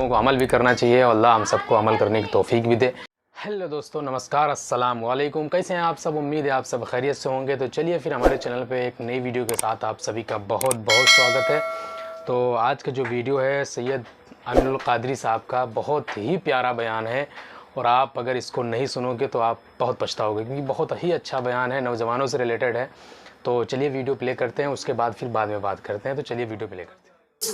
लोगों को अमल भी करना चाहिए और अल्लाह हम सबको अमल करने की तौफीक भी दे। हेलो दोस्तों, नमस्कार, अस्सलाम वालेकुम। कैसे हैं आप सब? उम्मीद है आप सब खैरियत से होंगे। तो चलिए फिर हमारे चैनल पे एक नई वीडियो के साथ आप सभी का बहुत बहुत स्वागत है। तो आज का जो वीडियो है सैयद अमीनुल क़ादरी साहब का बहुत ही प्यारा बयान है और आप अगर इसको नहीं सुनोगे तो आप बहुत पछताओगे, क्योंकि बहुत ही अच्छा बयान है, नौजवानों से रिलेटेड है। तो चलिए वीडियो प्ले करते हैं, उसके बाद फिर बाद में बात करते हैं। तो चलिए वीडियो प्ले करते हैं।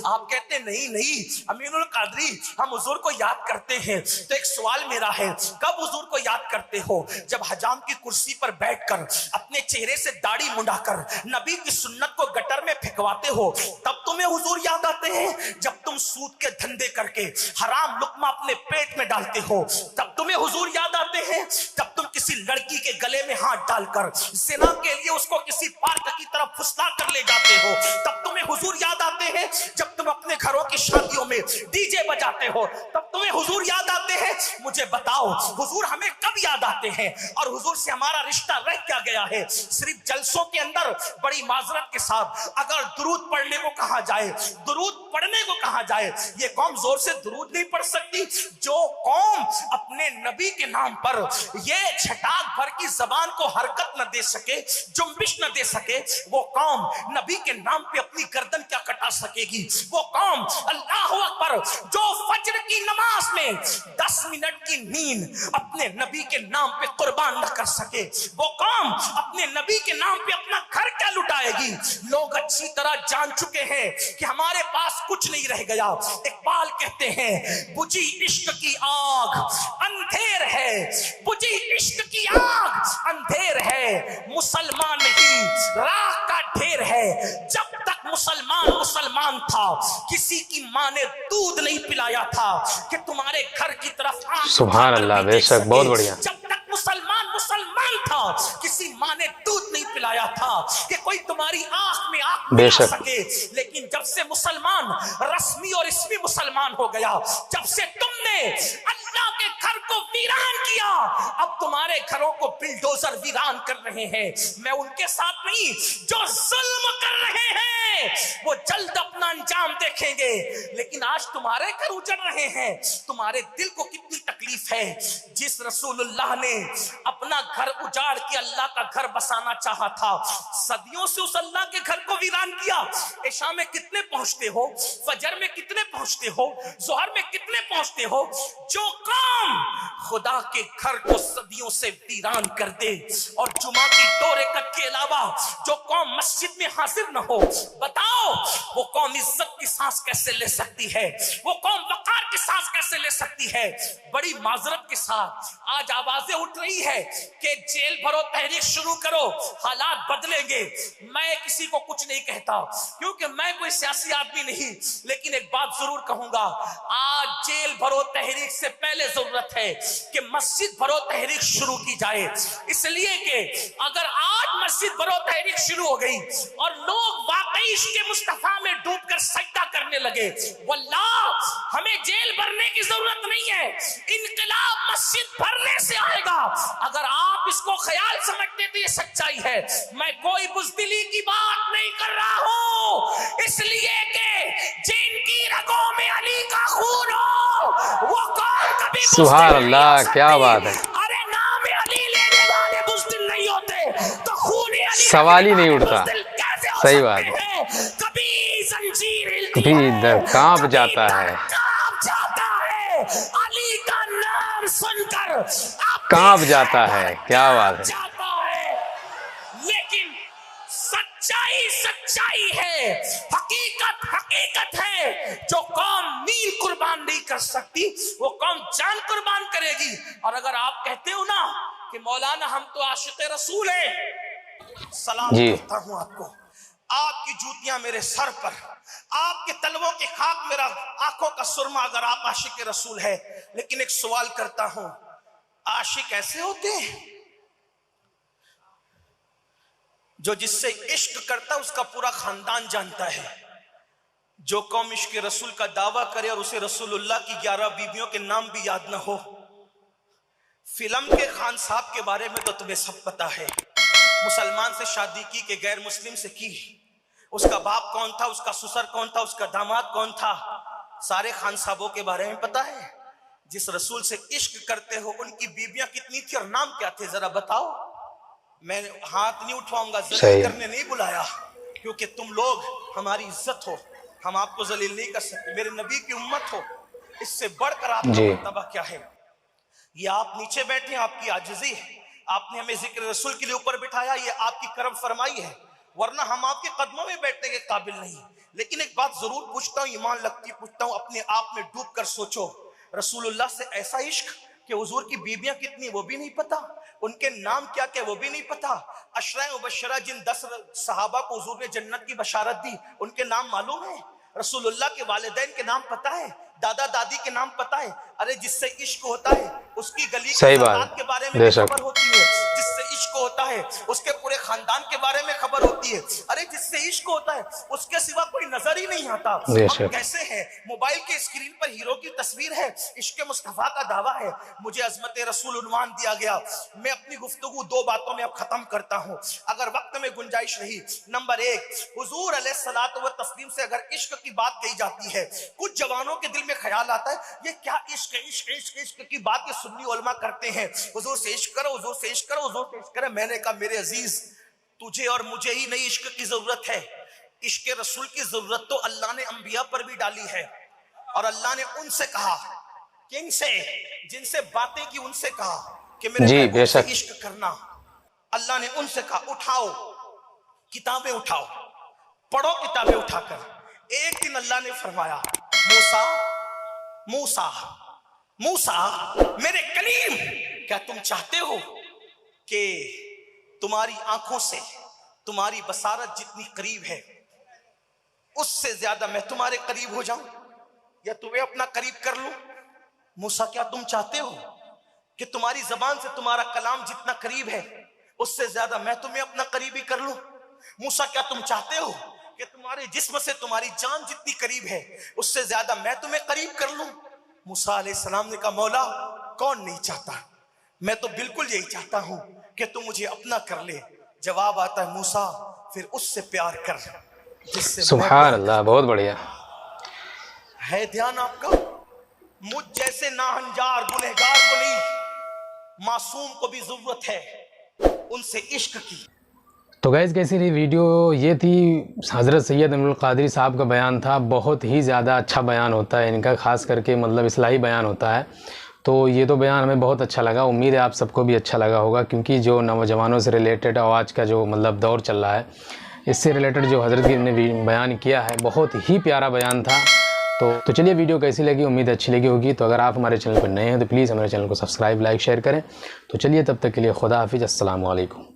आप कहते नहीं नहीं अमीनुल क़ादरी हम हुजूर को याद करते हैं। तो एक सवाल मेरा है, कब हुजूर को याद करते हो? जब हजाम की कुर्सी पर बैठकर अपने चेहरे से दाढ़ी मुंडाकर नबी की सुन्नत को गटर में फेंकवाते हो, तब तुम्हें हुजूर याद आते हैं? जब तुम सूद के धंधे करके हराम लुक्मा अपने पेट में डालते हो, तब तुम्हें हुजूर याद आते हैं? जब तुम किसी लड़की के गले में हाथ डालकर ज़िना के लिए उसको किसी पार्क की तरफ फुसला कर ले जाते हो, तब तुम्हें हुजूर याद आते हैं? जब तुम अपने घरों की शादियों में डीजे बजाते हो, तब तुम्हें हुजूर याद आते हैं? मुझे बताओ, हुजूर हमें कब याद आते हैं और हुजूर से हमारा रिश्ता रह क्या गया है? सिर्फ जलसों के अंदर बड़ी माजरत के साथ अगर दुरूद पढ़ने को कहा जाए, दुरूद पढ़ने को कहा जाए, ये कौम जोर से दुरूद नहीं पढ़ सकती। जो कौम अपने नबी के नाम पर ये छटाक भर की जबान को हरकत न दे सके, जुम्बिश न दे सके, वो कौम नबी के नाम पे अपनी गर्दन क्या कटा सकेगी? वो कौम अल्लाह अकबर जो फज्र की नमाज में 10 मिनट की नींद अपने नबी के नाम पे कुर्बान न कर सके, वो कौम अपने नबी के नाम पे अपना घर क्या लुटाएगी? लोग अच्छी तरह जान चुके हैं कि हमारे पास कुछ नहीं रह गया। इकबाल कहते हैं, बुझी इश्क की आग अंधेर है, बुझी इश्क की आग अंधेर है, मुसलमान नहीं राख का ढेर है। जब तक मुसलमान था, किसी की माँ ने दूध नहीं पिलाया था कि तुम्हारे घर की तरफ सुभान अल्लाह, बेशक, बहुत बढ़िया। जब तक मुसलमान था, किसी माँ ने दूध नहीं पिलाया था कि कोई तुम्हारी आंख में आंख मिला सके। लेकिन जब से मुसलमान रस्मी और इसमी मुसलमान हो गया, जब से तुमने अल्लाह के घर को वीरान किया, अब तुम्हारे घरों को बिल्डोजर वीरान कर रहे हैं। मैं उनके साथ नहीं, जो जुल्म कर रहे हैं वो जल्द अपना अंजाम देखेंगे। लेकिन आज तुम्हारे घर उजड़ रहे हैं, तुम्हारे दिल को कितनी तकलीफ है। जिस रसूलुल्लाह ने अपना घर उजाड़ के अल्लाह का घर बसाना चाहा था, सदियों से उस अल्लाह के घर को वीरान किया। इशा में कितने पहुंचते हो, फजर में कितने पहुंचते हो, जोहर में कितने पहुंचते हो? जो कौम खुदा के घर को सदियों से वीरान कर दे और जुमा की 2 रकात के अलावा जो कौम मस्जिद में हाजिर न हो, बताओ वो कौम इज्जत की सांस कैसे ले सकती है? वो कौम वकार की सांस कैसे ले सकती है? बड़ी माजरत के साथ आज आवाजें उठ रही है कि जेल भरो, तहरीक शुरू करो, हालात बदलेंगे। मैं किसी को कुछ नहीं कहता, क्योंकि मैं कोई सियासी आदमी नहीं, लेकिन एक बात जरूर कहूंगा, आज जेल भरो तहरीक से पहले जरूरत है कि मस्जिद भरो तहरीक शुरू की जाए। इसलिए कि अगर आज मस्जिद भरो तहरीक शुरू हो गई और लोग वाकई इश्क़ मुस्तफा में डूबकर सजदा करने लगे, वल्लाह हमें जेल भरने की जरूरत नहीं है, इनकलाब मस्जिद भरने से आएगा। अगर आप इसको ख्याल समझते तो ये सच्चाई है। मैं कोई बुज़दिली की बात नहीं कर रहा हूं, इसलिए कि जिनकी रगों में अली का खून हो वो कौन कभी सुभान अल्लाह, क्या बात है। अरे नाम अली लेने वाले बुज़दिल नहीं होते तो खून अली सवाल ही नहीं उठता। सही बात है। कभी जंजीर कभी कांप जाता है, अली का नाम सुनकर कांप जाता है। क्या बात है। लेकिन सच्चाई है, हकीकत है। जो कौम मील कुर्बान नहीं कर सकती, वो कौम जान कुर्बान करेगी। और अगर आप कहते हो ना कि मौलाना हम तो आशिक़ रसूल हैं, सलाम करता हूं आपको, आपकी जूतियां मेरे सर पर, आपके तलवों के खाक मेरा आंखों का सुरमा, अगर आप आशिक़ रसूल है। लेकिन एक सवाल करता हूं, आशिक ऐसे होते हैं जो जिससे इश्क करता उसका पूरा खानदान जानता है। जो कौम इश्क रसूल का दावा करे और उसे रसूलुल्लाह की 11 बीवियों के नाम भी याद ना हो। फिल्म के खान साहब के बारे में तो तुम्हें सब पता है, मुसलमान से शादी की कि गैर मुस्लिम से की, उसका बाप कौन था, उसका ससुर कौन था, उसका दामाद कौन था, सारे खान साहबों के बारे में पता है? जिस रसूल से इश्क करते हो उनकी बीबियां कितनी थी और नाम क्या थे, जरा बताओ। मैं हाथ नहीं उठवाऊंगा, जलील करने नहीं बुलाया, क्योंकि तुम लोग हमारी इज्जत हो, हम आपको जलील नहीं कर सकते, मेरे नबी की उम्मत हो, इससे बढ़कर आपका मर्तबा क्या है? ये आप नीचे बैठे, आपकी आजिज़ी है, आपने हमें जिक्र रसूल के लिए ऊपर बिठाया, ये आपकी करम फरमाई है, वरना हम आपके कदमों में बैठने के काबिल नहीं। लेकिन एक बात जरूर पूछता हूँ, ईमान लगती पूछता हूँ, अपने आप में डूब कर सोचो, रसूलुल्लाह से ऐसा इश्क कि हुजूर की बीबियां कितनी वो भी नहीं पता, उनके नाम क्या क्या वो भी नहीं पता, अशरा मुबशरा जिन 10 सहाबा को हुजूर ने जन्नत की बशारत दी उनके नाम मालूम है? रसूलुल्लाह के वालिदैन के नाम पता है? दादा दादी के नाम पता है? अरे जिससे इश्क होता है उसकी गली के बारे में खबर होती है, जिससे इश्क होता है उसके पूरे खानदान के बारे में खबर होती है। अरे जिससे इश्क होता है उसके सिवा कोई नजर ही नहीं आता। हम कैसे हैं? मोबाइल के स्क्रीन पर हीरो की तस्वीर है, इश्क मुस्तफा का दावा है, मुझे अजमत रसूल उन्वान दिया गया। मैं अपनी गुफ्तगू 2 बातों में अब खत्म करता हूँ, अगर वक्त में गुंजाइश रही। नंबर 1, हुजूर अलैहिस्सलातु व तस्लीम से अगर इश्क की बात कही जाती है, कुछ जवानों के दिल में ख्याल आता है ये क्या इश्क इश्क इश्क इश्क की बात सुन्नी उलमा करते हैं, हुजूर से इश्क करो, हुजूर से इश्क करो, हुजूर से इश्क करो। मैंने कहा मेरे अजीज, तुझे और मुझे ही नहीं इश्क की जरूरत है, इश्क रसूल की जरूरत तो अल्लाह ने अंबिया पर भी डाली है, और अल्लाह ने उनसे कहा, किनसे? जिनसे बातें की उनसे कहा कि मेरे महबूब से इश्क करना। अल्लाह ने उनसे कहा उठाओ किताबें, उठाओ पढ़ो किताबें उठाकर। एक दिन अल्लाह ने फरमाया, मूसा मूसा मूसा मेरे कलीम, क्या तुम चाहते हो कि तुम्हारी आंखों से तुम्हारी बसारत जितनी करीब है उससे ज्यादा मैं तुम्हारे करीब हो जाऊं या तुम्हें अपना करीब कर लूं? मूसा क्या तुम चाहते हो कि तुम्हारी जबान से तुम्हारा कलाम जितना करीब है उससे ज्यादा मैं तुम्हें अपना करीबी कर लूं? मूसा क्या तुम चाहते हो कि तुम्हारे जिस्म से तुम्हारी जान जितनी करीब है उससे ज्यादा मैं तुम्हें करीब कर लूं? मूसा अलैहिस्सलाम ने कहा, मौला कौन नहीं चाहता, मैं तो बिल्कुल यही चाहता हूं कि तू मुझे अपना कर ले। जवाब आता है, मूसा फिर उससे प्यार कर जिससे सुभान अल्लाह। बहुत बढ़िया है ध्यान आपका। मुझ जैसे नाहंजार गुनहगार को नहीं, मासूम को भी जरूरत है उनसे इश्क की। तो गाइस कैसी रही वीडियो? ये थी हज़रत सैयद अमीरुल क़ादरी साहब का बयान था, बहुत ही ज़्यादा अच्छा बयान होता है इनका, ख़ास करके मतलब इस्लाही बयान होता है। तो ये तो बयान हमें बहुत अच्छा लगा, उम्मीद है आप सबको भी अच्छा लगा होगा, क्योंकि जो नौजवानों से रिलेटेड और आज का जो मतलब दौर चल रहा है इससे रिलेटेड जो हज़रत ने बयान किया है बहुत ही प्यारा बयान था। तो चलिए वीडियो कैसी लगी, उम्मीद अच्छी लगी होगी। तो अगर आप हमारे चैनल पर नए हैं तो प्लीज़ हमारे चैनल को सब्सक्राइब लाइक शेयर करें। तो चलिए तब तक के लिए खुदा हाफिज़, अस्सलामु अलैकुम।